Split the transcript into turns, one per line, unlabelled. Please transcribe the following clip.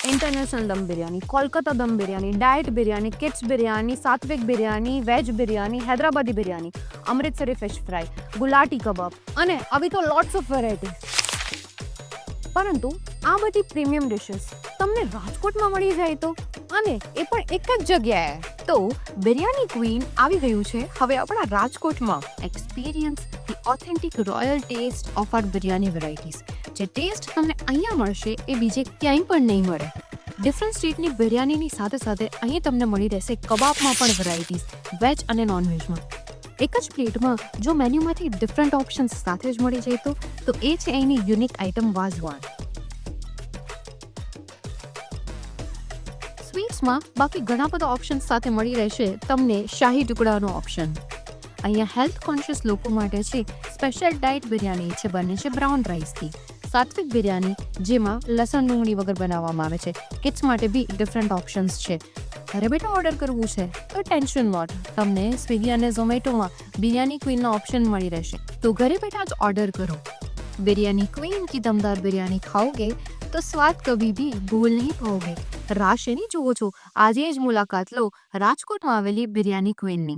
International दम biryani, Kolkata dum biryani, diet biryani, kids biryani, satvik biryani, veg biryani, Hyderabadi biryani, Amritsari fish fry, galouti kebab અને આવી તો લોટ્સ ઓફ વેરાયટી। પરંતુ આ બધી પ્રીમિયમ ડિશિસ તમને રાજકોટમાં મળી જાય તો, અને એ પણ એક જ જગ્યાએ, તો બિરયાની ક્વીન આવી ગયું છે હવે આપણા રાજકોટમાં। Experience the authentic royal taste of our biryani varieties. જે ટેસ્ટ તમને અહીંયા મળશે એ બીજે ક્યાંય પણ નહીં મળે। ડિફરન્ટ સ્ટ્રીટની બિરયાનીની સાથે સાથે અહીં તમને મળી રહેશે કબાબમાં પણ વેરાયટીઝ, વેજ અને નોનવેજમાં। એક જ પ્લેટમાં જો મેન્યુમાંથી ડિફરન્ટ ઓપ્શન્સ સાથે જ મળી જાય તો એ છે અહીંની યુનિક આઇટમ વાઝવાન। સ્વીટ્સમાં બાકી ઘણા બધા ઓપ્શન્સ સાથે મળી રહેશે તમને શાહી ટુકડાનો ઓપ્શન। અહીંયા હેલ્થ કોન્શિયસ લોકો માટે છે સ્પેશિયલ ડાઇટ બિરયાની છે, બને છે બ્રાઉન રાઈસથી। સાત્વિક બિરયાની જેમાં લસણ ડુંગળી વગર બનાવવામાં આવે છે। કિડ્સ માટે બી ડિફરન્ટ ઓપ્શન્સ છે। ઘરે બેઠા ઓર્ડર કરવું છે તો ટેન્શન નોટ, તમને સ્વિગી અને ઝોમેટોમાં બિરયાની ક્વીનનો ઓપ્શન મળી રહેશે, તો ઘરે બેઠા જ ઓર્ડર કરો। बिरयानी क्वीन की दमदार बिरयानी खाओगे तो स्वाद कभी भी भूल नहीं पाओगे। રાહ શેની જુઓ છો, આજે જ મુલાકાત લો રાજકોટમાં આવેલી બિરયાની ક્વીનની।